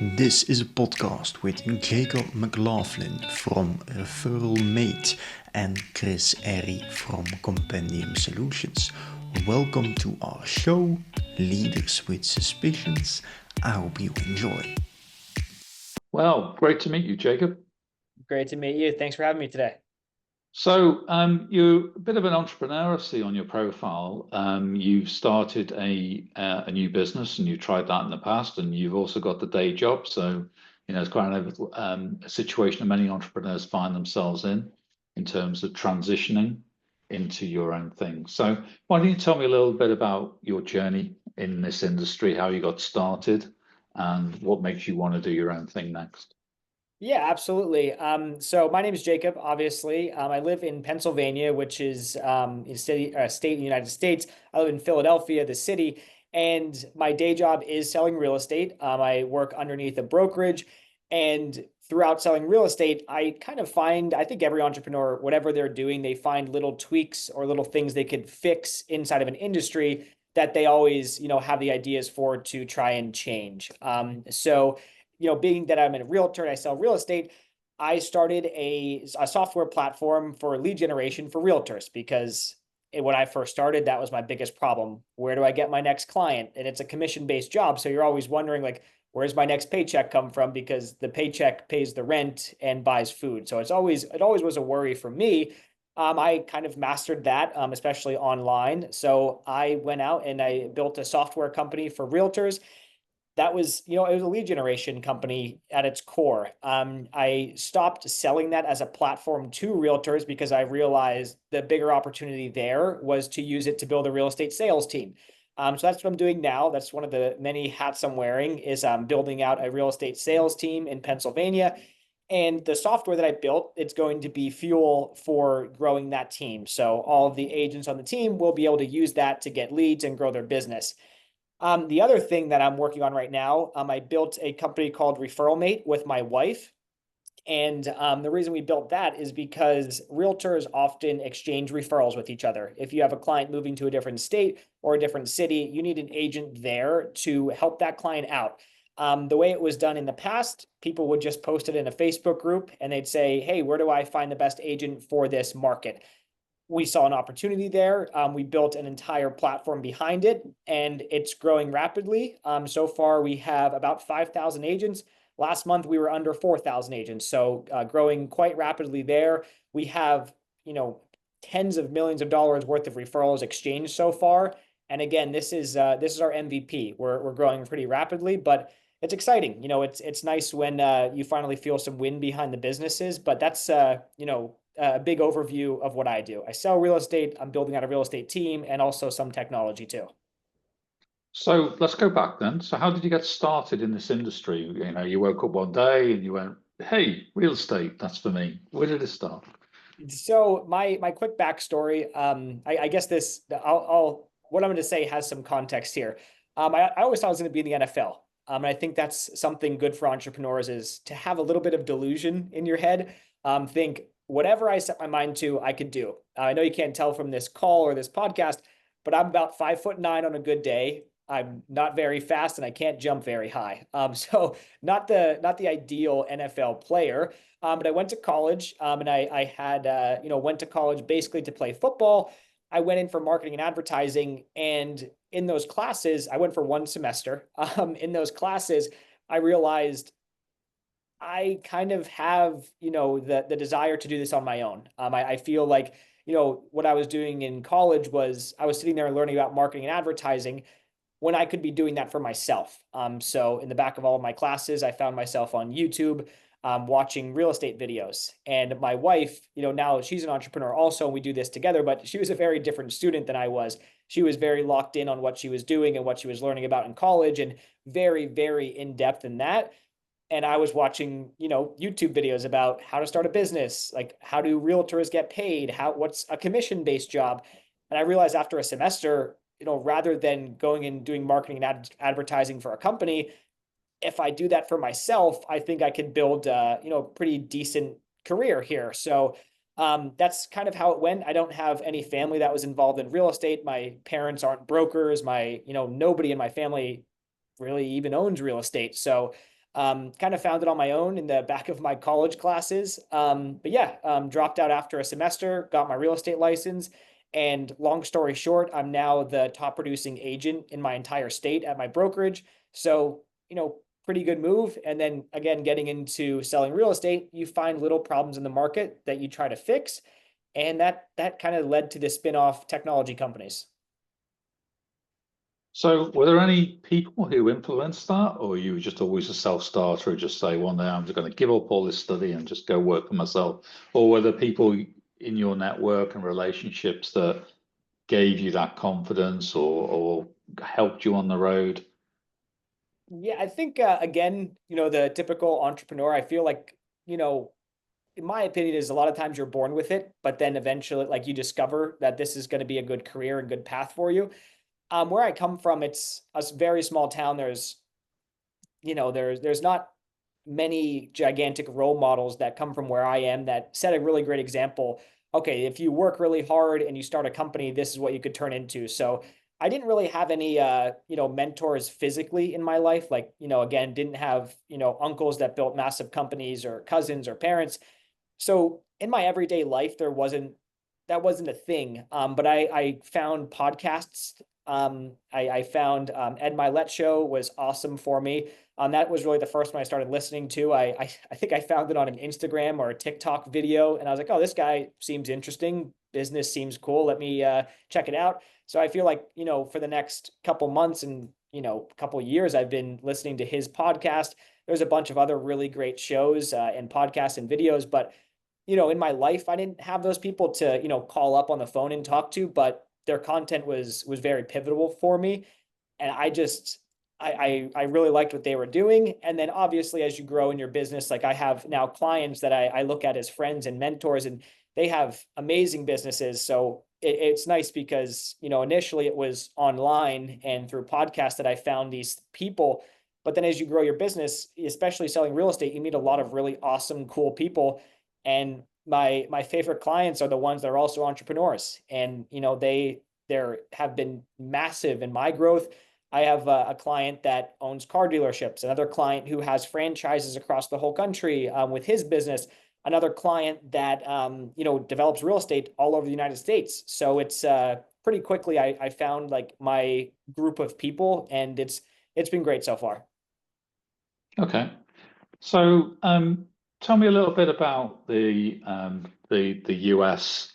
This is a podcast with Jacob McLaughlin from Referral Mate and Chris Erry from Compendium Solutions. Welcome to our show, Leaders with Suspicions. I hope you enjoy. Well, great to meet you, Jacob. Great to meet you. Thanks for having me today. So, you're a bit of an entrepreneur, I see on your profile. You've started a new business, and you've tried that in the past, and you've also got the day job. So, it's quite a situation that many entrepreneurs find themselves in terms of transitioning into your own thing. So, why don't you tell me a little bit about your journey in this industry, how you got started, and what makes you want to do your own thing next? Yeah, absolutely. So my name is Jacob, obviously. I live in Pennsylvania, which is a state in the United States. I live in Philadelphia, the city, and my day job is selling real estate. I work underneath a brokerage, and throughout selling real estate, I kind of find, I think every entrepreneur, whatever they're doing, they find little tweaks or little things they could fix inside of an industry that they always, have the ideas for to try and change. Being that I'm a realtor and I sell real estate, I started a software platform for lead generation for realtors because when I first started, that was my biggest problem. Where do I get my next client? And it's a commission-based job. So you're always wondering, like, where's my next paycheck come from? Because the paycheck pays the rent and buys food. So it always was a worry for me. I kind of mastered that, especially online. So I went out and I built a software company for realtors that was, it was a lead generation company at its core. I stopped selling that as a platform to realtors because I realized the bigger opportunity there was to use it to build a real estate sales team. So that's what I'm doing now. That's one of the many hats I'm wearing is building out a real estate sales team in Pennsylvania. And the software that I built, it's going to be fuel for growing that team. So all of the agents on the team will be able to use that to get leads and grow their business. The other thing that I'm working on right now, I built a company called Referral Mate with my wife. And the reason we built that is because realtors often exchange referrals with each other. If you have a client moving to a different state or a different city, you need an agent there to help that client out. The way it was done in the past, people would just post it in a Facebook group and they'd say, hey, where do I find the best agent for this market? We saw an opportunity there. We built an entire platform behind it, and it's growing rapidly. So far, we have about 5,000 agents. Last month, we were under 4,000 agents, so growing quite rapidly there. We have, tens of millions of dollars worth of referrals exchanged so far. And again, this is our MVP. We're growing pretty rapidly, but it's exciting. It's nice when you finally feel some wind behind the businesses. But that's a big overview of what I do. I sell real estate. I'm building out a real estate team and also some technology too. So let's go back then. So how did you get started in this industry? You woke up one day and you went, "Hey, real estate, that's for me." Where did it start? So my quick backstory. I guess this I'll what I'm going to say has some context here. I always thought I was going to be in the NFL. And I think that's something good for entrepreneurs is to have a little bit of delusion in your head. Think whatever I set my mind to, I could do. I know you can't tell from this call or this podcast, but I'm about 5'9" on a good day. I'm not very fast and I can't jump very high. So not the ideal NFL player. But I went to college and I had went to college basically to play football. I went in for marketing and advertising, and in those classes, I went for one semester. In those classes, I realized I kind of have, the desire to do this on my own. I feel like, what I was doing in college was I was sitting there and learning about marketing and advertising when I could be doing that for myself. So in the back of all of my classes, I found myself on YouTube watching real estate videos. And my wife, now she's an entrepreneur also, and we do this together, but she was a very different student than I was. She was very locked in on what she was doing and what she was learning about in college and very, very in depth in that. And I was watching, YouTube videos about how to start a business, like how do realtors get paid, what's a commission-based job. And I realized after a semester, rather than going and doing marketing and advertising for a company, if I do that for myself, I think I can build pretty decent career here. So that's kind of how it went. I don't have any family that was involved in real estate. My parents aren't brokers. Nobody in my family really even owns real estate. So Kind of found it on my own in the back of my college classes. But yeah, dropped out after a semester, got my real estate license. And long story short, I'm now the top producing agent in my entire state at my brokerage. So, pretty good move. And then again, getting into selling real estate, you find little problems in the market that you try to fix. And that kind of led to the spin-off technology companies. So were there any people who influenced that, or you were just always a self-starter, just say one day I'm just going to give up all this study and just go work for myself? Or were there people in your network and relationships that gave you that confidence or helped you on the road? Yeah, I think again, the typical entrepreneur, I feel like, in my opinion, is a lot of times you're born with it, but then eventually, like you discover that this is going to be a good career and good path for you. Where I come from, it's a very small town. There's not many gigantic role models that come from where I am that set a really great example. Okay, if you work really hard and you start a company, this is what you could turn into. So I didn't really have any mentors physically in my life. Like, again, didn't have, uncles that built massive companies or cousins or parents. So in my everyday life, that wasn't a thing. But I found podcasts. I found Ed Milet show was awesome for me. That was really the first one I started listening to. I think I found it on an Instagram or a TikTok video, and I was like, oh, this guy seems interesting. Business seems cool. Let me check it out. So I feel like, for the next couple months and, couple years, I've been listening to his podcast. There's a bunch of other really great shows and podcasts and videos, but in my life, I didn't have those people to, call up on the phone and talk to, but their content was very pivotal for me. And I really liked what they were doing. And then obviously, as you grow in your business, like I have now clients that I look at as friends and mentors, and they have amazing businesses. So it's nice because, initially it was online and through podcasts that I found these people. But then as you grow your business, especially selling real estate, you meet a lot of really awesome, cool people. And my favorite clients are the ones that are also entrepreneurs. And, there have been massive in my growth. I have a client that owns car dealerships, another client who has franchises across the whole country with his business, another client that develops real estate all over the United States. So it's pretty quickly I found like my group of people, and it's been great so far. Okay. So tell me a little bit about the US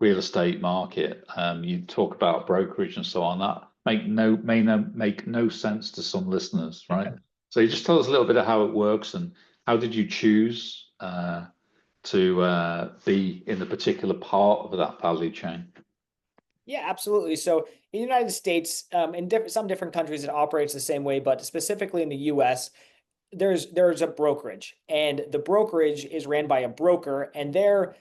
real estate market. You talk about brokerage and so on. That may make no sense to some listeners, right? So you just tell us a little bit of how it works and how did you choose to be in the particular part of that value chain? Yeah, absolutely. So in the United States, in some different countries, it operates the same way, but specifically in the US, there's a brokerage, and the brokerage is ran by a broker, and they're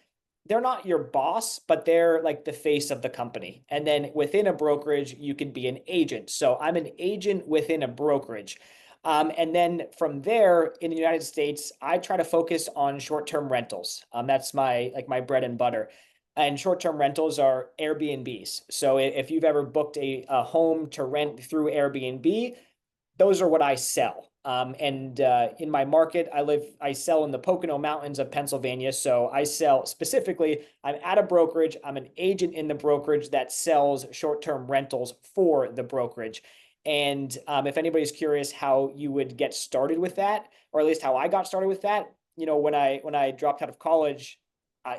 not your boss, but they're like the face of the company. And then within a brokerage, you can be an agent. So I'm an agent within a brokerage. And then from there in the United States, I try to focus on short-term rentals. That's my bread and butter. And short-term rentals are Airbnbs. So if you've ever booked a home to rent through Airbnb, those are what I sell. And in my market, I sell in the Pocono Mountains of Pennsylvania. So I sell specifically, I'm at a brokerage, I'm an agent in the brokerage that sells short-term rentals for the brokerage. And if anybody's curious how you would get started with that, or at least how I got started with that, when I dropped out of college,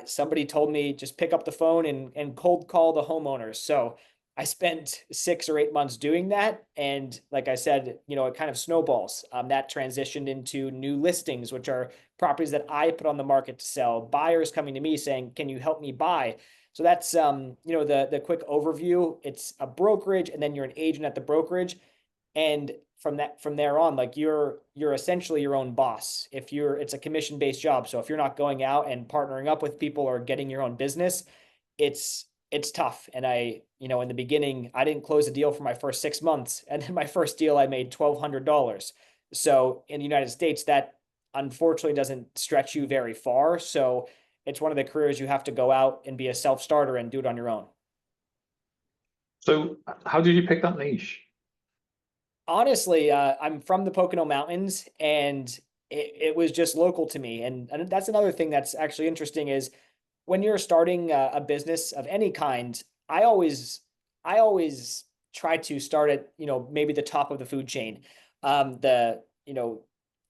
somebody told me just pick up the phone and cold call the homeowners. So I spent 6 or 8 months doing that. And like I said, it kind of snowballs. That transitioned into new listings, which are properties that I put on the market to sell, buyers coming to me saying, can you help me buy? So that's, the quick overview. It's a brokerage, and then you're an agent at the brokerage. And from there on, like you're essentially your own boss. It's a commission-based job. So if you're not going out and partnering up with people or getting your own business, it's tough. And in the beginning, I didn't close a deal for my first 6 months. And then my first deal, I made $1,200. So in the United States, that unfortunately doesn't stretch you very far. So it's one of the careers you have to go out and be a self-starter and do it on your own. So how did you pick that niche? Honestly, I'm from the Pocono Mountains, and it was just local to me. And that's another thing that's actually interesting is when you're starting a business of any kind, I always try to start at, maybe the top of the food chain. The,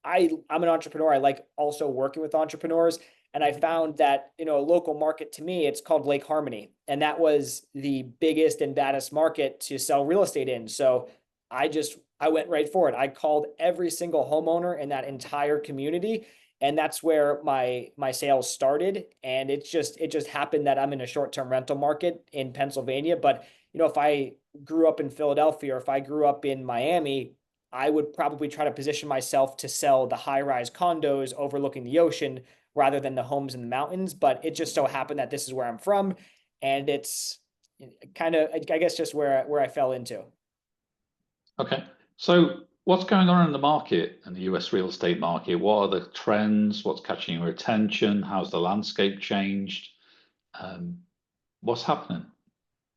I'm an entrepreneur. I like also working with entrepreneurs. And I found that, a local market to me, it's called Lake Harmony. And that was the biggest and baddest market to sell real estate in. So I went right for it. I called every single homeowner in that entire community, and that's where my sales started. And it just happened that I'm in a short-term rental market in Pennsylvania. But if I grew up in Philadelphia or if I grew up in Miami, I would probably try to position myself to sell the high-rise condos overlooking the ocean rather than the homes in the mountains. But it just so happened that this is where I'm from, and it's kind of, I guess, just where I fell into. Okay. So what's going on in the market, in the US real estate market? What are the trends? What's catching your attention? How's the landscape changed? Um, what's happening?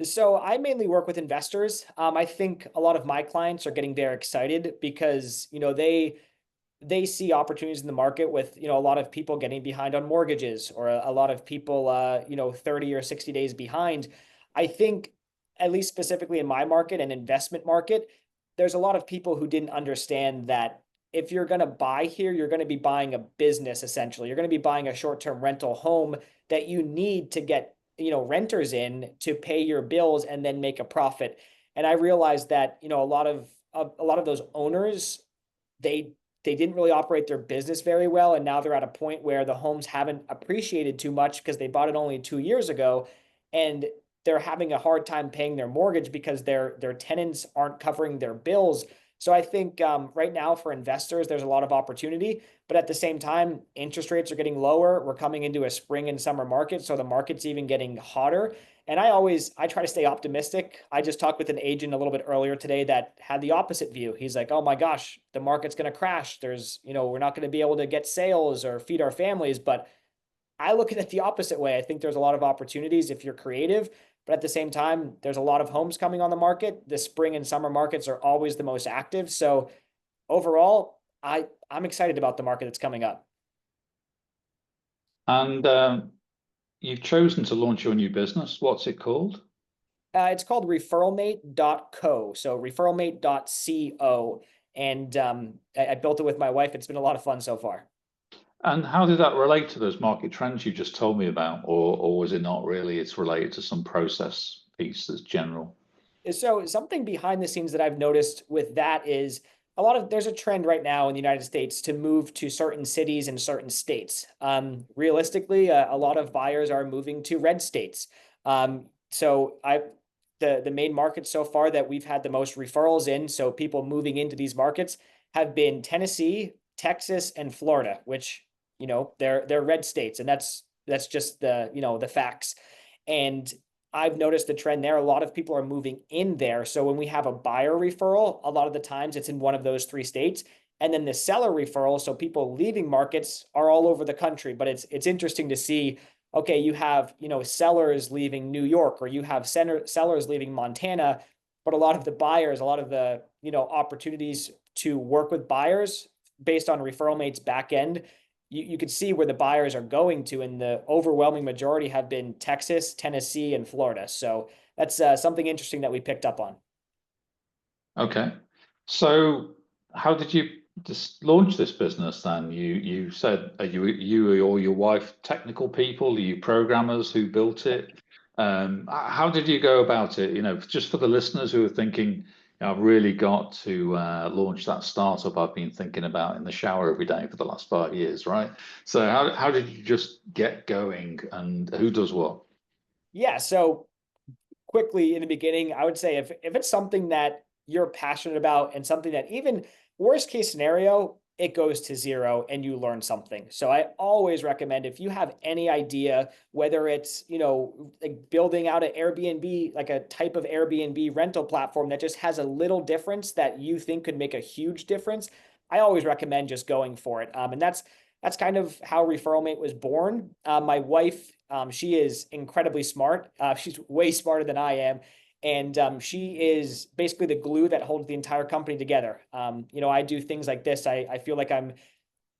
So I mainly work with investors. I think a lot of my clients are getting very excited because they see opportunities in the market with a lot of people getting behind on mortgages, or a lot of people 30 or 60 days behind. I think, at least specifically in my market and investment market, there's a lot of people who didn't understand that if you're going to buy here, you're going to be buying a business. Essentially, you're going to be buying a short-term rental home that you need to get renters in to pay your bills and then make a profit. And I realized that a lot of those owners, they they didn't really operate their business very well, and now they're at a point where the homes haven't appreciated too much because they bought it only 2 years ago, and they're having a hard time paying their mortgage because their tenants aren't covering their bills. So I think right now for investors, there's a lot of opportunity, but at the same time, interest rates are getting lower. We're coming into a spring and summer market, so the market's even getting hotter. And I try to stay optimistic. I just talked with an agent a little bit earlier today that had the opposite view. He's like, "Oh my gosh, the market's going to crash. We're not going to be able to get sales or feed our families." But I look at it the opposite way. I think there's a lot of opportunities if you're creative, but at the same time, there's a lot of homes coming on the market. The spring and summer markets are always the most active. So overall, I'm excited about the market that's coming up. And you've chosen to launch your new business. What's it called? It's called referralmate.co. So referralmate.co. And I built it with my wife. It's been a lot of fun so far. And how did that relate to those market trends you just told me about, or was it not really? It's related to some process piece that's general. So something behind the scenes that I've noticed with that is there's a trend right now in the United States to move to certain cities and certain states. Realistically, a lot of buyers are moving to red states. So the main markets so far that we've had the most referrals in, so people moving into these markets, have been Tennessee, Texas, and Florida, which they're red states, and that's just the facts. And I've noticed the trend there. A lot of people are moving in there. So when we have a buyer referral, a lot of the times it's in one of those three states. And then the seller referral, so people leaving markets, are all over the country. But it's interesting to see, okay, you have, sellers leaving New York, or you have sellers leaving Montana, but a lot of the buyers, a lot of the, opportunities to work with buyers based on referral mates back end, you could see where the buyers are going to, and the overwhelming majority have been Texas, Tennessee, and Florida. So that's something interesting that we picked up on. Okay. So how did you just launch this business then? You said you or your wife technical people? Are you programmers who built it? How did you go about it? Just for the listeners who are thinking, I've really got to launch that startup I've been thinking about in the shower every day for the last 5 years, right? So how did you just get going, and who does what? Yeah. So quickly in the beginning, I would say if it's something that you're passionate about and something that, even worst case scenario, it goes to zero and you learn something. So I always recommend, if you have any idea, whether it's, like building out an Airbnb, like a type of Airbnb rental platform that just has a little difference that you think could make a huge difference, I always recommend just going for it. And that's kind of how Referral Mate was born. My wife, she is incredibly smart. She's way smarter than I am. And she is basically the glue that holds the entire company together. I do things like this. I feel like I'm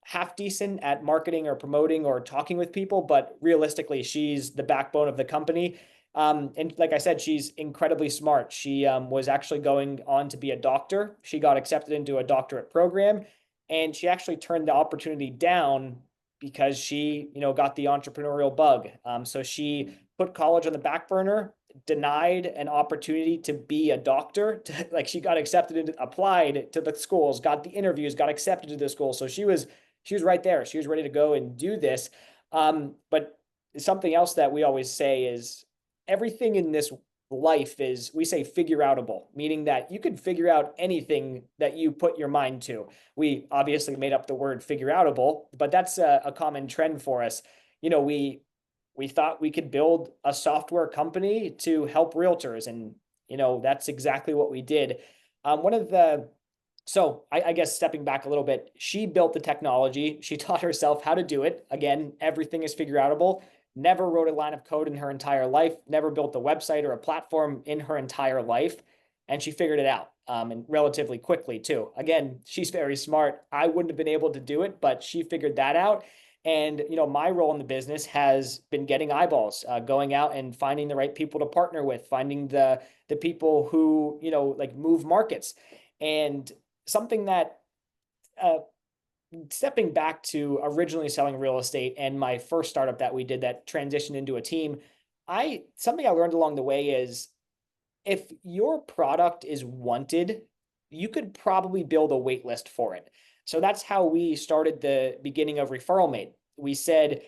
half decent at marketing or promoting or talking with people, but realistically, she's the backbone of the company. And like I said, she's incredibly smart. She was actually going on to be a doctor. She got accepted into a doctorate program, and she actually turned the opportunity down because she, got the entrepreneurial bug. So she put college on the back burner, denied an opportunity to be a doctor. Like she got accepted into, applied to the schools, got the interviews, got accepted to the school. So she was right there. She was ready to go and do this. But something else that we always say is everything in this life is, we say, figure outable, meaning that you can figure out anything that you put your mind to. We obviously made up the word figure outable, but that's a common trend for us. We thought we could build a software company to help realtors, and that's exactly what we did. One of the So I guess stepping back a little bit, she built the technology. She taught herself how to do it. Again, everything is figure outable. Never wrote a line of code in her entire life, never built a website or a platform in her entire life. And she figured it out, and relatively quickly too. Again, she's very smart. I wouldn't have been able to do it, but she figured that out. And my role in the business has been getting eyeballs, going out and finding the right people to partner with, finding the people who like move markets. And something that uh, stepping back to originally selling real estate and my first startup that we did that transitioned into a team, something I learned along the way is if your product is wanted, you could probably build a wait list for it. So that's how we started the beginning of Referral Mate. We said,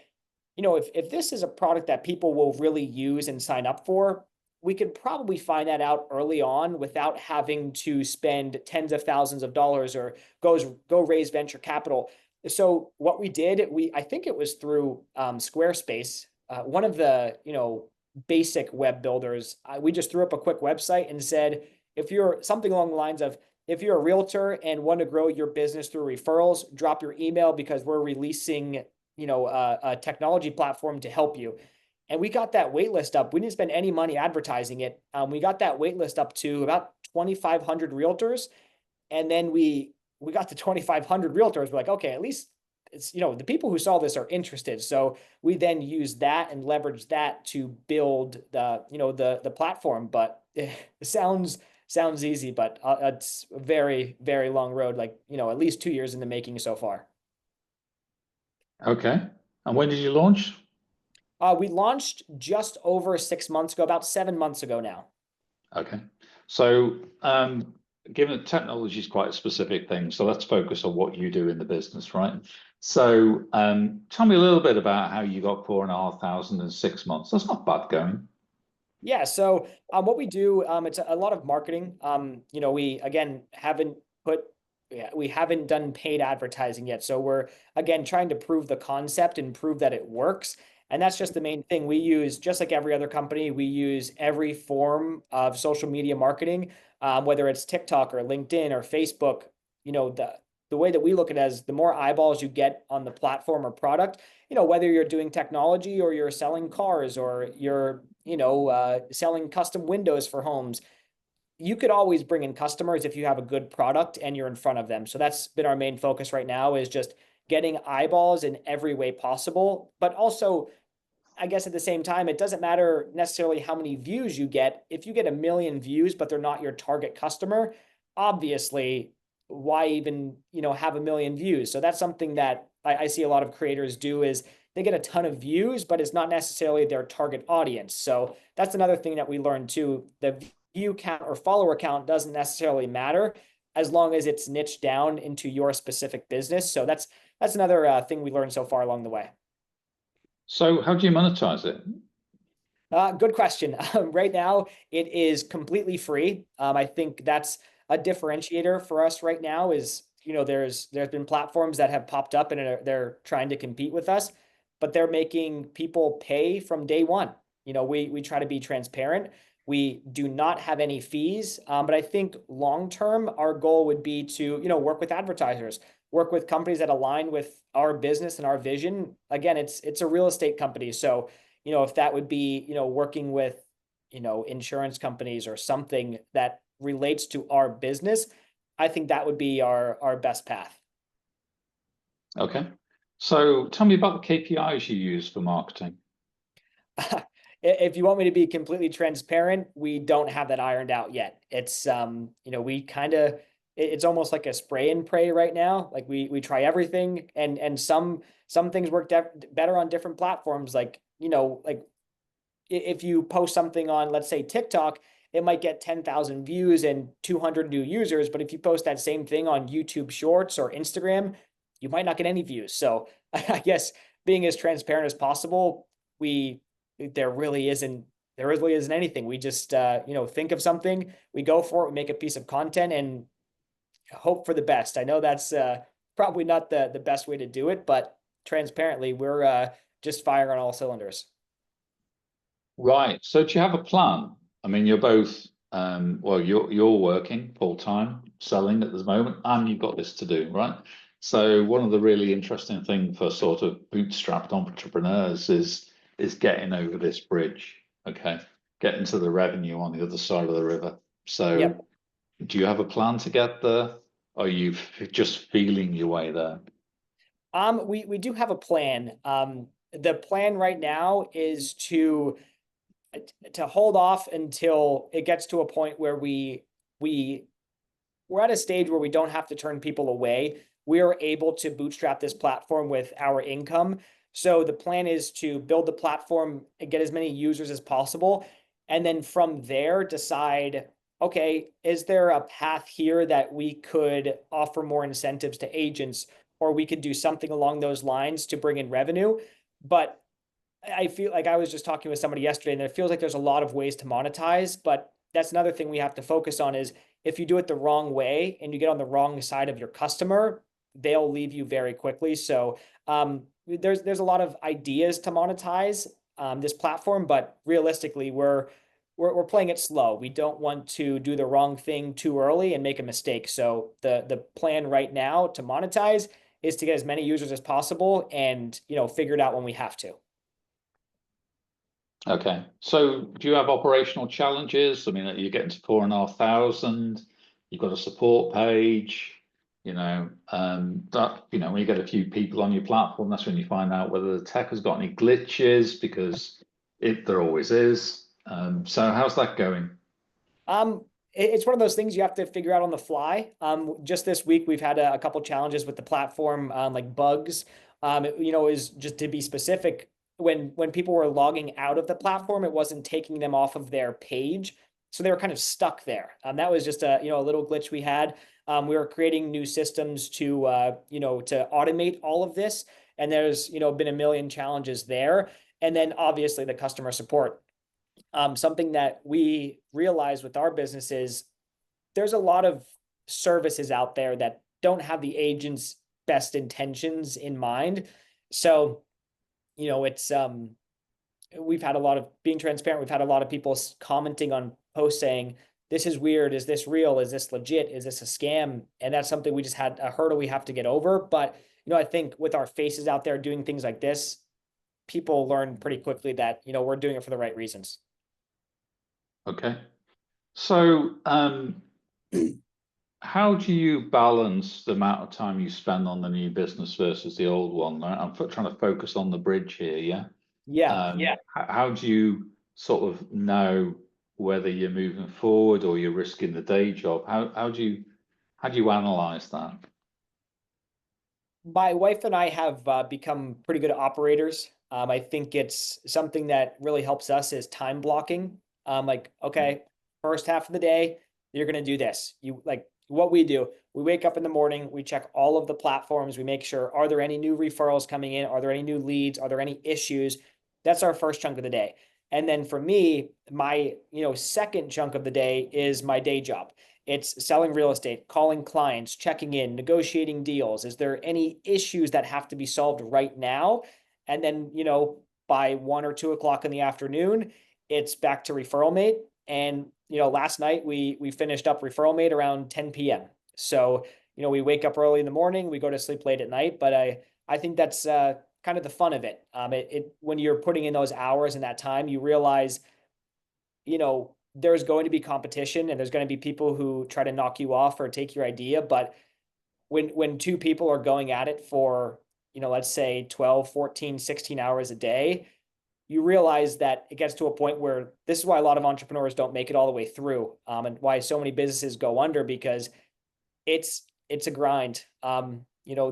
if this is a product that people will really use and sign up for, we could probably find that out early on without having to spend tens of thousands of dollars or go raise venture capital. So what we did, I think it was through Squarespace, one of the basic web builders. We just threw up a quick website and said, if you're something along the lines of, if you're a realtor and want to grow your business through referrals, drop your email because we're releasing a technology platform to help you. And we got that wait list up. We didn't spend any money advertising it. We got that wait list up to about 2,500 realtors. And then we got to 2,500 realtors. We're like, okay, at least it's, the people who saw this are interested. So we then used that and leveraged that to build the platform. But it sounds easy, but it's a very, very long road, like, at least 2 years in the making so far. Okay. And when did you launch? We launched just over 6 months ago, about 7 months ago now. Okay. So, given that technology is quite a specific thing, so let's focus on what you do in the business, right? So, tell me a little bit about how you got 4,500 in 6 months. That's not bad going. Yeah. So what we do, it's a lot of marketing. We again we haven't done paid advertising yet. So we're again trying to prove the concept and prove that it works. And that's just the main thing. We use, just like every other company, we use every form of social media marketing, whether it's TikTok or LinkedIn or Facebook. The way that we look at it as the more eyeballs you get on the platform or product, whether you're doing technology or you're selling cars or you're, selling custom windows for homes, you could always bring in customers if you have a good product and you're in front of them. So that's been our main focus right now, is just getting eyeballs in every way possible. But also, I guess at the same time, it doesn't matter necessarily how many views you get. If you get 1 million views, but they're not your target customer, obviously, why even, have 1 million views? So that's something that I see a lot of creators do, is they get a ton of views, but it's not necessarily their target audience. So that's another thing that we learned too. The view count or follower count doesn't necessarily matter as long as it's niched down into your specific business. So that's another thing we learned so far along the way. So, how do you monetize it? Good question. Right now, it is completely free. I think that's a differentiator for us right now. Is there's been platforms that have popped up and they're trying to compete with us, but they're making people pay from day one. We try to be transparent. We do not have any fees, but I think long term, our goal would be to work with advertisers, work with companies that align with our business and our vision. Again, it's a real estate company, so if that would be working with insurance companies or something that relates to our business, I think that would be our best path. Okay. So tell me about the KPIs you use for marketing. If you want me to be completely transparent, we don't have that ironed out yet. It's we kind of, it's almost like a spray and pray right now. Like we try everything, and some things work better on different platforms. Like like if you post something on, let's say, TikTok, it might get 10,000 views and 200 new users. But if you post that same thing on YouTube Shorts or Instagram, you might not get any views. So I guess being as transparent as possible, there really isn't anything. We just think of something, we go for it, we make a piece of content, and hope for the best. I know that's probably not the best way to do it, but transparently, we're just firing on all cylinders. Right. So do you have a plan? I mean, you're both well, you're working full time, selling at the moment, and you've got this to do, right? So one of the really interesting things for sort of bootstrapped entrepreneurs is getting over this bridge, okay? Getting to the revenue on the other side of the river. So Yep. do you have a plan to get there? Or are you just feeling your way there? We do have a plan. The plan right now is to hold off until it gets to a point where we're at a stage where we don't have to turn people away. We are able to bootstrap this platform with our income. So the plan is to build the platform and get as many users as possible. And then from there, decide, okay, is there a path here that we could offer more incentives to agents, or we could do something along those lines to bring in revenue? But I feel like I was just talking with somebody yesterday, and it feels like there's a lot of ways to monetize, but that's another thing we have to focus on is if you do it the wrong way and you get on the wrong side of your customer, they'll leave you very quickly. So there's a lot of ideas to monetize this platform, but realistically, we're playing it slow. We don't want to do the wrong thing too early and make a mistake. So the plan right now to monetize is to get as many users as possible and figure it out when we have to. Okay. So do you have operational challenges? I mean, you're getting to 4,500, you've got a support page, that, when you get a few people on your platform, that's when you find out whether the tech has got any glitches, because there always is. So how's that going? It's one of those things you have to figure out on the fly. Just this week, we've had a couple challenges with the platform, like bugs. Is just to be specific, when people were logging out of the platform, it wasn't taking them off of their page. So they were kind of stuck there. That was just a little glitch we had. We were creating new systems to automate all of this. And there's, been a million challenges there. And then obviously the customer support. Something that we realize with our business is there's a lot of services out there that don't have the agent's best intentions in mind. So, it's we've had a lot of, being transparent, we've had a lot of people commenting on posts saying, this is weird, is this real, is this legit, is this a scam? And that's something we just had a hurdle we have to get over. But I think with our faces out there doing things like this, people learn pretty quickly that we're doing it for the right reasons. Okay. So how do you balance the amount of time you spend on the new business versus the old one? I'm trying to focus on the bridge here, yeah? Yeah. How do you sort of know whether you're moving forward or you're risking the day job? How do you analyze that? My wife and I have become pretty good operators. I think it's something that really helps us is time blocking. Like, okay, first half of the day, you're going to do this. What we do, we wake up in the morning, we check all of the platforms, we make sure, are there any new referrals coming in? Are there any new leads? Are there any issues? That's our first chunk of the day. And then for me, my, second chunk of the day is my day job. It's selling real estate, calling clients, checking in, negotiating deals. Is there any issues that have to be solved right now? And then, by 1 or 2 o'clock in the afternoon, it's back to referral mate. And, last night we finished up referral mate around 10 p.m. So, we wake up early in the morning, we go to sleep late at night, but I think that's kind of the fun of it. When you're putting in those hours and that time, you realize, there's going to be competition and there's going to be people who try to knock you off or take your idea. But when two people are going at it for, let's say 12, 14, 16 hours a day, you realize that it gets to a point where this is why a lot of entrepreneurs don't make it all the way through, and why so many businesses go under, because it's a grind.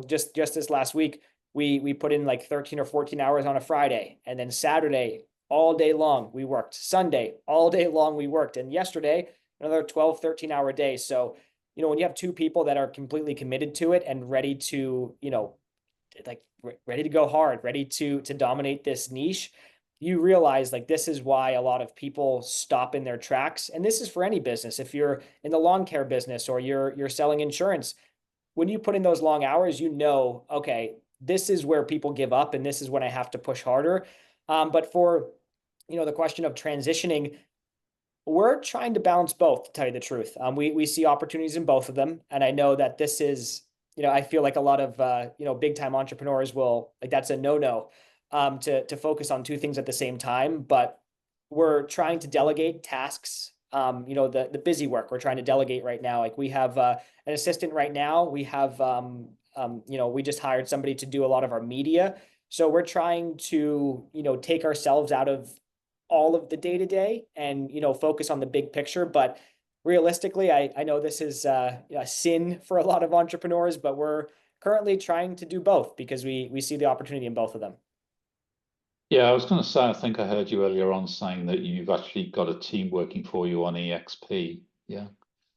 Just this last week, we put in like 13 or 14 hours on a Friday, and then Saturday all day long we worked, Sunday all day long we worked, and yesterday another 12, 13-hour day. So when you have two people that are completely committed to it and ready to ready to go hard, ready to dominate this niche, you realize like this is why a lot of people stop in their tracks. And this is for any business. If you're in the lawn care business or you're selling insurance, when you put in those long hours, okay, this is where people give up and this is when I have to push harder. But for the question of transitioning, we're trying to balance both, to tell you the truth. We see opportunities in both of them, and I know that this is, I feel like a lot of big time entrepreneurs will, like, that's a no-no, to focus on two things at the same time. But we're trying to delegate tasks. The busy work we're trying to delegate right now. Like we have an assistant right now. We have we just hired somebody to do a lot of our media. So we're trying to take ourselves out of all of the day-to-day and focus on the big picture. But realistically, I know this is a sin for a lot of entrepreneurs, but we're currently trying to do both because we see the opportunity in both of them. Yeah, I was going to say, I think I heard you earlier on saying that you've actually got a team working for you on EXP. Yeah.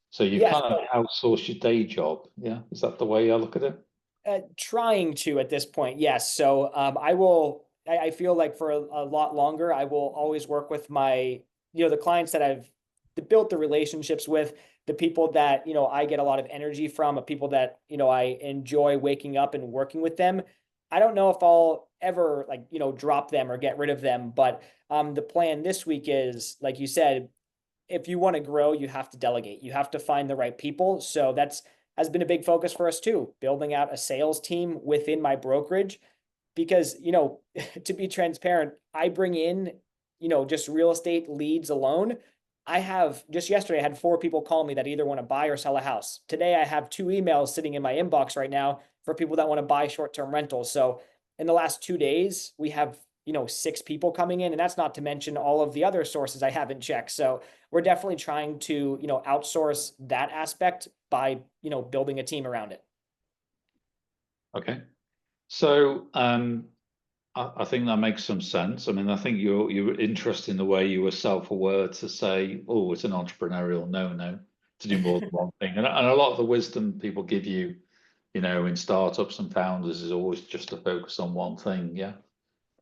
So you Yes. kind of outsource your day job. Yeah. Is that the way I look at it? Trying to at this point, yes. So I feel like for a lot longer, I will always work with my, the clients that I've built the relationships with, the people that, I get a lot of energy from, people that, I enjoy waking up and working with them. I don't know if I'll ever drop them or get rid of them, but the plan this week is, like you said, if you want to grow, you have to delegate. You have to find the right people. So that's has been a big focus for us too, building out a sales team within my brokerage. Because, to be transparent, I bring in, just real estate leads alone. I have just yesterday, I had 4 people call me that either want to buy or sell a house. Today, I have 2 emails sitting in my inbox right now for people that want to buy short-term rentals. So in the last 2 days, we have 6 people coming in, and that's not to mention all of the other sources I haven't checked. So we're definitely trying to outsource that aspect by building a team around it. Okay. So I think that makes some sense. I mean, I think you're interested in the way you were self-aware to say, oh, it's an entrepreneurial no to do more than one thing. And a lot of the wisdom people give you, in startups and founders is always just to focus on one thing. Yeah.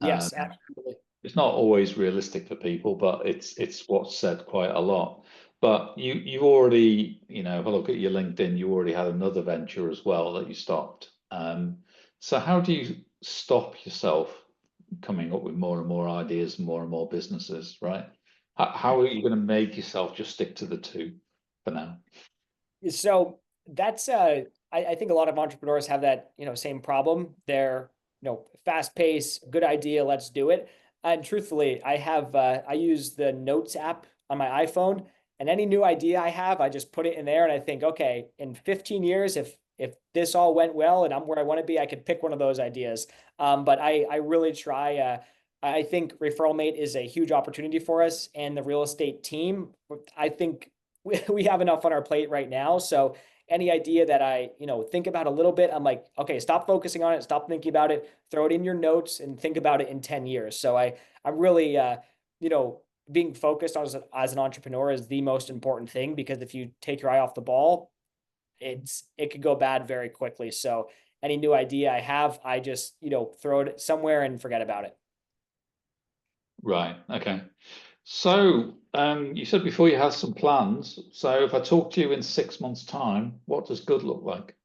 Yes, absolutely. It's not always realistic for people, but it's what's said quite a lot. But you've already, if I look at your LinkedIn, you already had another venture as well that you stopped. So how do you stop yourself coming up with more and more ideas and more businesses, right? How are you going to make yourself just stick to the two for now? So that's I think a lot of entrepreneurs have that same problem. They're fast pace, good idea, let's do it. And truthfully, I use the Notes app on my iPhone, and any new idea I have, I just put it in there, and I think, okay, in 15 years, if this all went well and I'm where I want to be, I could pick one of those ideas. But I really try. I think Referral Mate is a huge opportunity for us, and the real estate team. I think we have enough on our plate right now. So any idea that I, think about a little bit, I'm like, okay, stop focusing on it, stop thinking about it, throw it in your notes and think about it in 10 years. So I'm really, being focused on as an entrepreneur is the most important thing, because if you take your eye off the ball, it could go bad very quickly. So any new idea I have, I just, throw it somewhere and forget about it. Right. Okay. So you said before you had some plans. So if I talk to you in 6 months' time, what does good look like?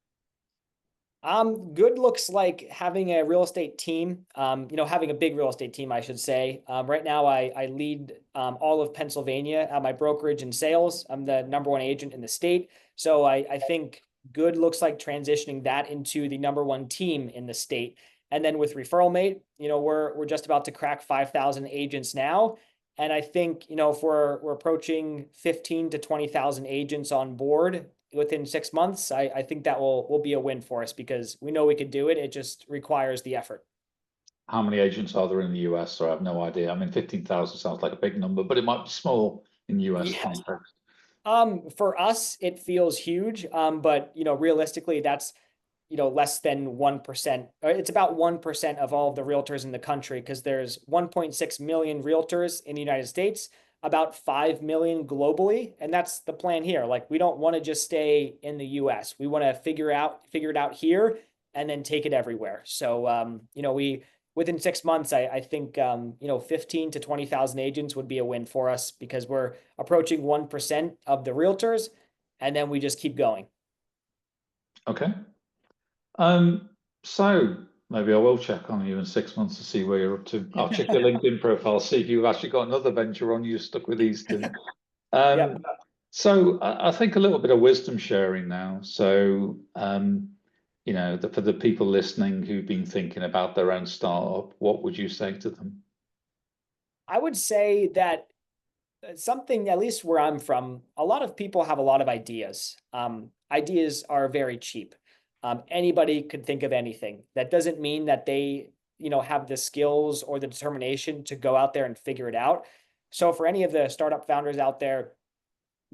Good looks like having a real estate team, having a big real estate team, I should say. Right now I lead all of Pennsylvania at my brokerage and sales. I'm the #1 agent in the state. So I think good looks like transitioning that into the #1 team in the state. And then with Referral Mate, we're just about to crack 5,000 agents now. And I think, if we're approaching 15 to 20,000 agents on board within 6 months, I think that will be a win for us because we know we could do it. It just requires the effort. How many agents are there in the US? So I have no idea. I mean, 15,000 sounds like a big number, but it might be small in US Yes. context. For us, it feels huge. But realistically, that's less than 1%. It's about 1% of all of the realtors in the country because there's 1.6 million realtors in the United States, about 5 million globally. And that's the plan here. Like, we don't want to just stay in the US. We want to figure it out here and then take it everywhere. So, within 6 months, I think, 15 to 20,000 agents would be a win for us because we're approaching 1% of the realtors and then we just keep going. Okay. So maybe I will check on you in 6 months to see where you're up to. I'll check your LinkedIn profile, see if you've actually got another venture on. You're stuck with these two. Yeah. So I think a little bit of wisdom sharing now. So, for the people listening who've been thinking about their own startup, what would you say to them? I would say that something, at least where I'm from, a lot of people have a lot of ideas. Ideas are very cheap. Anybody could think of anything. That doesn't mean that they, have the skills or the determination to go out there and figure it out. So for any of the startup founders out there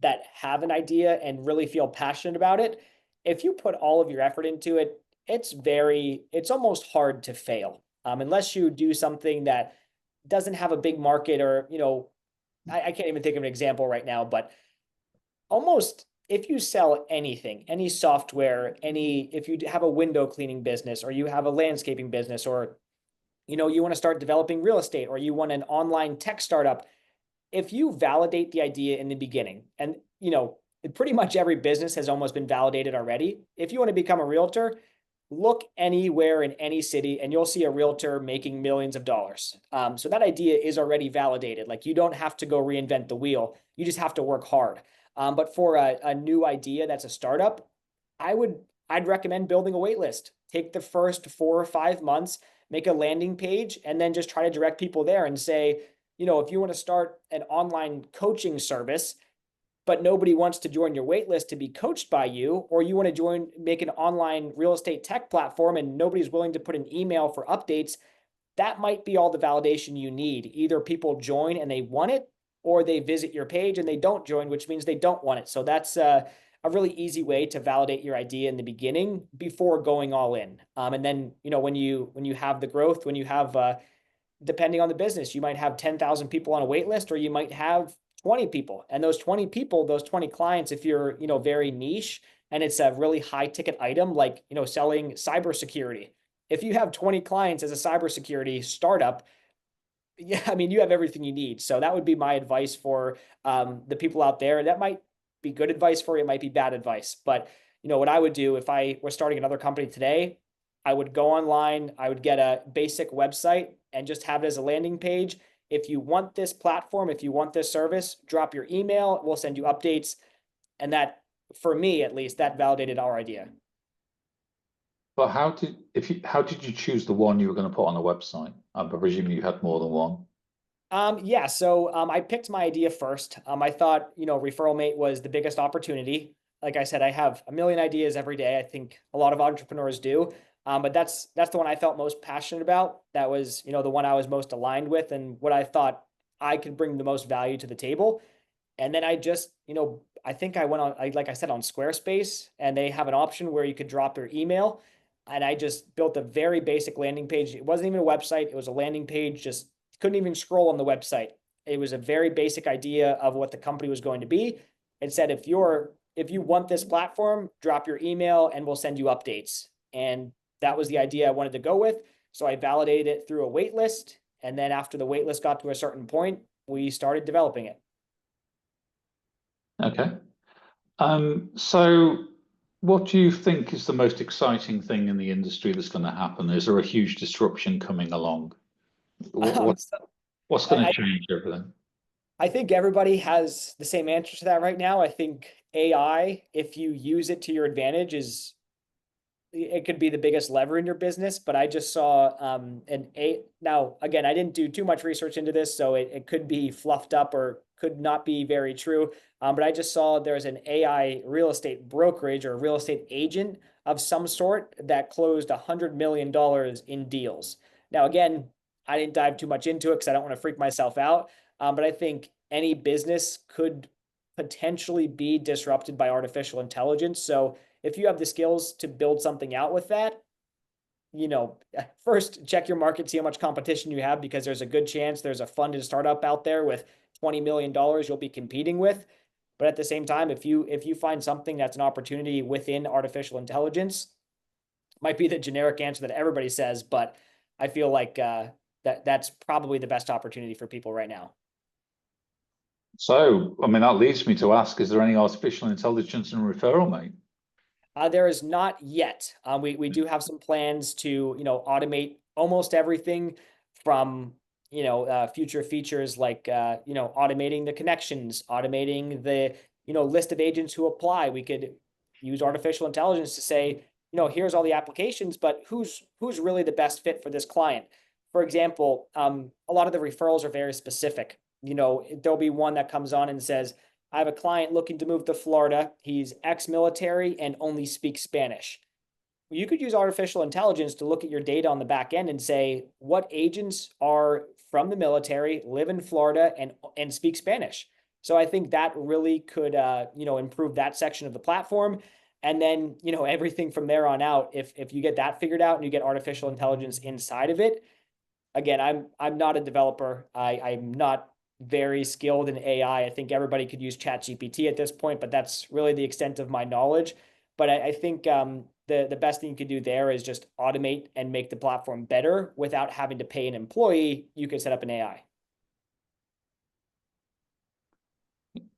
that have an idea and really feel passionate about it, if you put all of your effort into it, it's almost hard to fail. Unless you do something that doesn't have a big market or, I can't even think of an example right now, but almost if you sell anything, any software, if you have a window cleaning business or you have a landscaping business or, you want to start developing real estate or you want an online tech startup, if you validate the idea in the beginning, and pretty much every business has almost been validated already. If you want to become a realtor, look anywhere in any city and you'll see a realtor making millions of dollars. So that idea is already validated. Like, you don't have to go reinvent the wheel. You just have to work hard. But for a new idea that's a startup, I'd recommend building a wait list. Take the first 4 or 5 months, make a landing page, and then just try to direct people there and say, if you want to start an online coaching service, but nobody wants to join your wait list to be coached by you, or you want to make an online real estate tech platform and nobody's willing to put an email for updates, that might be all the validation you need. Either people join and they want it, or they visit your page and they don't join, which means they don't want it. So that's a really easy way to validate your idea in the beginning before going all in. And then, when you have the growth, when you have, depending on the business, you might have 10,000 people on a wait list, or you might have 20 people. And those 20 people, those 20 clients, if you're, very niche and it's a really high ticket item, like, selling cybersecurity. If you have 20 clients as a cybersecurity startup, yeah, I mean, you have everything you need. So that would be my advice for the people out there. That might be good advice for you. It might be bad advice. But, what I would do if I were starting another company today, I would go online, I would get a basic website and just have it as a landing page. If you want this platform, if you want this service, drop your email, we'll send you updates. And that, for me at least, that validated our idea. But how did you choose the one you were going to put on the website? I'm presuming you had more than one. Yeah, so I picked my idea first. I thought, Referral Mate was the biggest opportunity. Like I said, I have a million ideas every day. I think a lot of entrepreneurs do. But that's the one I felt most passionate about. That was, the one I was most aligned with and what I thought I could bring the most value to the table. And then I just, I think I went on, like I said, on Squarespace, and they have an option where you could drop your email. And I just built a very basic landing page. It wasn't even a website. It was a landing page. Just couldn't even scroll on the website. It was a very basic idea of what the company was going to be. It said, if you want this platform, drop your email and we'll send you updates. And that was the idea I wanted to go with. So I validated it through a wait list. And then after the wait list got to a certain point, we started developing it. Okay. So what do you think is the most exciting thing in the industry that's going to happen? Is there a huge disruption coming along? What's going to change everything? I think everybody has the same answer to that right now. I think AI, if you use it to your advantage, is it could be the biggest lever in your business. But I just saw now again, I didn't do too much research into this, so it could be fluffed up or could not be very true. But I just saw there's an AI real estate brokerage or real estate agent of some sort that closed $100 million in deals. Now, again, I didn't dive too much into it because I don't want to freak myself out. But I think any business could potentially be disrupted by artificial intelligence. So if you have the skills to build something out with that, first check your market, see how much competition you have, because there's a good chance there's a funded startup out there with $20 million you'll be competing with. But at the same time, if you find something that's an opportunity within artificial intelligence, might be the generic answer that everybody says, but I feel like that's probably the best opportunity for people right now. So, I mean, that leads me to ask, is there any artificial intelligence in referral, mate? There is not yet. We do have some plans to automate almost everything from future features like automating the connections, automating the list of agents who apply. We could use artificial intelligence to say, here's all the applications, but who's really the best fit for this client? For example, a lot of the referrals are very specific. There'll be one that comes on and says, I have a client looking to move to Florida. He's ex-military and only speaks Spanish. You could use artificial intelligence to look at your data on the back end and say, what agents are from the military, live in Florida, and speak Spanish? So I think that really could improve that section of the platform. And then everything from there on out, if you get that figured out and you get artificial intelligence inside of it, again, I'm not a developer. I'm not very skilled in AI. I think everybody could use ChatGPT at this point, but that's really the extent of my knowledge. But I think the best thing you could do there is just automate and make the platform better without having to pay an employee. You could set up an AI.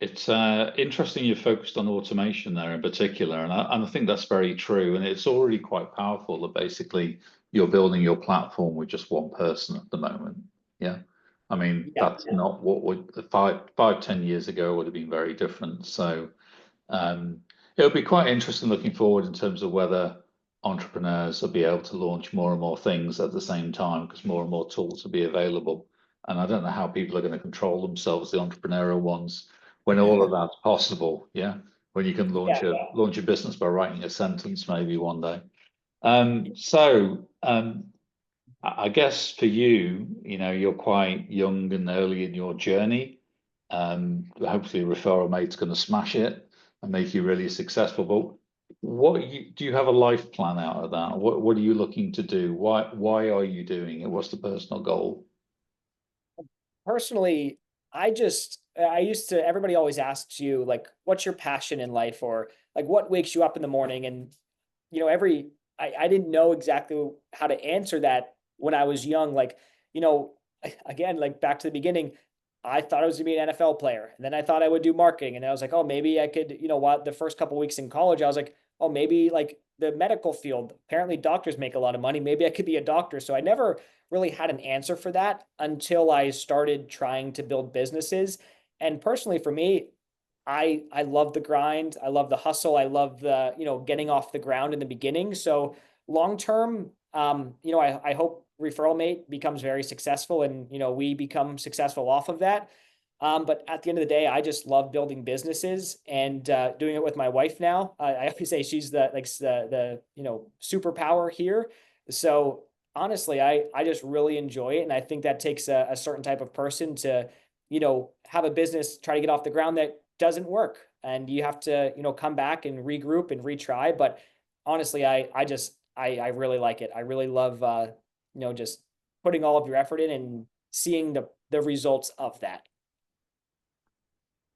It's interesting you're focused on automation there in particular, and I think that's very true. And it's already quite powerful that basically you're building your platform with just one person at the moment. Yeah. I mean, that's not what would 10 years ago would have been very different. So it'll be quite interesting looking forward in terms of whether entrepreneurs will be able to launch more and more things at the same time, because more and more tools will be available. And I don't know how people are going to control themselves, the entrepreneurial ones, when all of that's possible. Yeah, when you can launch a business by writing a sentence maybe one day. I guess for you, you're quite young and early in your journey. Hopefully, Referral Mate's going to smash it and make you really successful. But do you have a life plan out of that? What are you looking to do? Why are you doing it? What's the personal goal? Personally, I used to, everybody always asks you, like, what's your passion in life, or like what wakes you up in the morning? And I didn't know exactly how to answer that when I was young. Like, again, like back to the beginning, I thought I was gonna be an NFL player. And then I thought I would do marketing. And I was like, oh, maybe I could, the first couple weeks in college, I was like, oh, maybe like the medical field. Apparently doctors make a lot of money. Maybe I could be a doctor. So I never really had an answer for that until I started trying to build businesses. And personally for me, I love the grind. I love the hustle. I love the, getting off the ground in the beginning. So long term, I hope Referral Mate becomes very successful and, we become successful off of that. But at the end of the day, I just love building businesses and doing it with my wife now. I always say she's the superpower here. So honestly, I just really enjoy it. And I think that takes a certain type of person to, have a business, try to get off the ground that doesn't work. And you have to, come back and regroup and retry. But honestly, I really like it. I really love, just putting all of your effort in and seeing the results of that.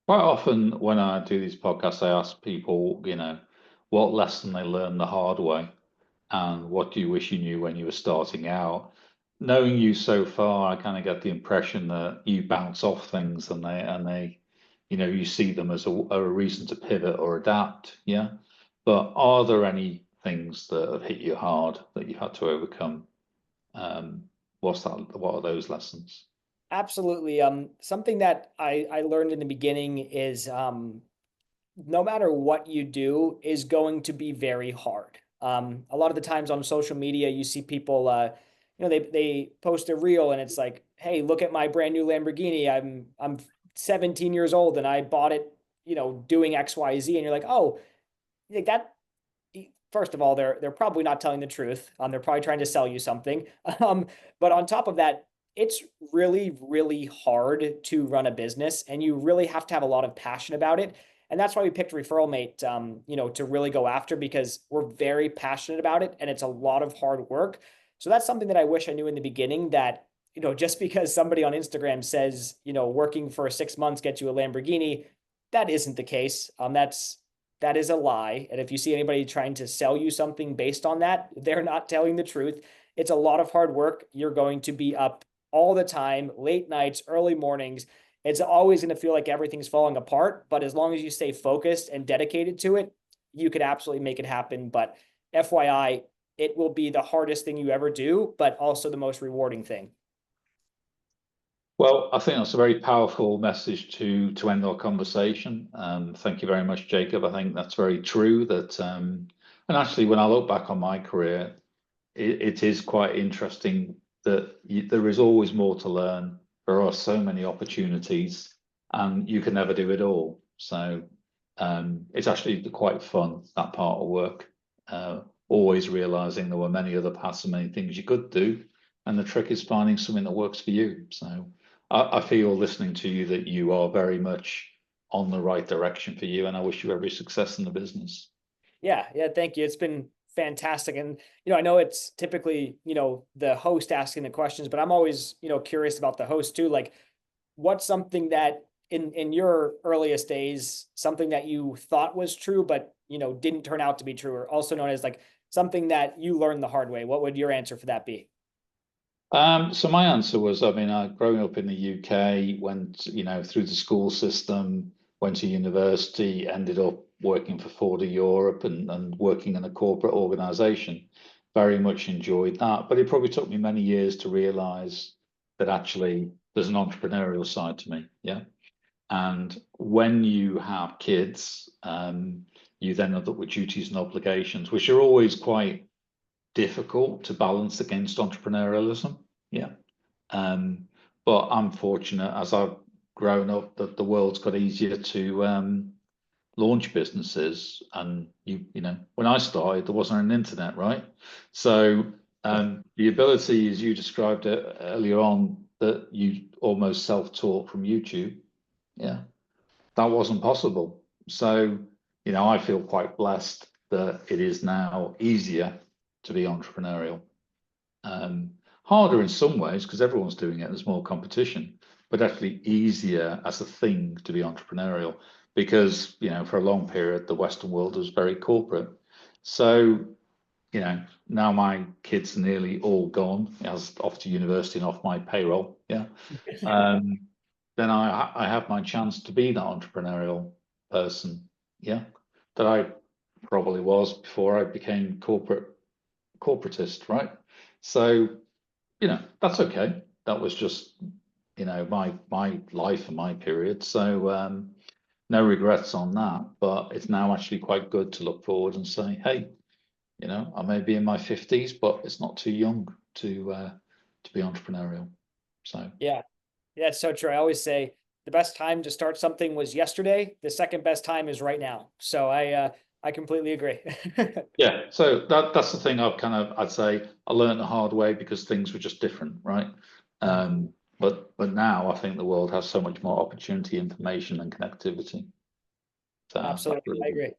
Quite often when I do these podcasts, I ask people, what lesson they learned the hard way and what do you wish you knew when you were starting out? Knowing you so far, I kind of get the impression that you bounce off things and they, you see them as a reason to pivot or adapt. Yeah. But are there any things that have hit you hard that you've had to overcome? What are those lessons? Absolutely. Something that I learned in the beginning is no matter what you do is going to be very hard. A lot of the times on social media, you see people, they post a reel and it's like, hey, look at my brand new Lamborghini. I'm 17 years old and I bought it, doing XYZ. And you're like, oh, like that. First of all, they're probably not telling the truth. They're probably trying to sell you something. But on top of that, it's really, really hard to run a business, and you really have to have a lot of passion about it. And that's why we picked Referral Mate, to really go after, because we're very passionate about it and it's a lot of hard work. So that's something that I wish I knew in the beginning, that, just because somebody on Instagram says, working for 6 months gets you a Lamborghini, that isn't the case. That is a lie. And if you see anybody trying to sell you something based on that, they're not telling the truth. It's a lot of hard work. You're going to be up all the time, late nights, early mornings. It's always going to feel like everything's falling apart. But as long as you stay focused and dedicated to it, you could absolutely make it happen. But FYI, it will be the hardest thing you ever do, but also the most rewarding thing. Well, I think that's a very powerful message to end our conversation. Thank you very much, Jacob. I think that's very true. That and actually, when I look back on my career, it is quite interesting that there is always more to learn. There are so many opportunities, and you can never do it all. So it's actually quite fun, that part of work. Always realizing there were many other paths and many things you could do, and the trick is finding something that works for you. So I feel, listening to you, that you are very much on the right direction for you, and I wish you every success in the business. Yeah, thank you. It's been fantastic. And, I know it's typically, the host asking the questions, but I'm always, curious about the host too. Like, what's something that in your earliest days, something that you thought was true, but, didn't turn out to be true, or also known as like something that you learned the hard way? What would your answer for that be? So my answer was, I mean, growing up in the UK, went, through the school system, went to university, ended up working for Ford of Europe and working in a corporate organization. Very much enjoyed that, but it probably took me many years to realize that actually there's an entrepreneurial side to me. Yeah. And when you have kids, you then end up with duties and obligations, which are always quite difficult to balance against entrepreneurialism. Yeah. But I'm fortunate, as I've grown up, that the world's got easier to launch businesses. And when I started, there wasn't an internet, right? So the ability, as you described it earlier on, that you almost self-taught from YouTube, yeah, that wasn't possible. So, I feel quite blessed that it is now easier to be entrepreneurial. Harder in some ways because everyone's doing it, there's more competition, but definitely easier as a thing to be entrepreneurial because, for a long period, the Western world was very corporate. So, now my kids are nearly all gone, as off to university and off my payroll. Yeah. Then I have my chance to be that entrepreneurial person. Yeah. That I probably was before I became corporatist, right? So, that's okay. That was just, my life and my period. So no regrets on that. But it's now actually quite good to look forward and say, hey, I may be in my 50s, but it's not too young to be entrepreneurial. So Yeah, it's so true. I always say the best time to start something was yesterday. The second best time is right now. So I completely agree. yeah, so that's the thing I'd say I learned the hard way because things were just different, right? But now I think the world has so much more opportunity, information, and connectivity. So Absolutely, really I agree.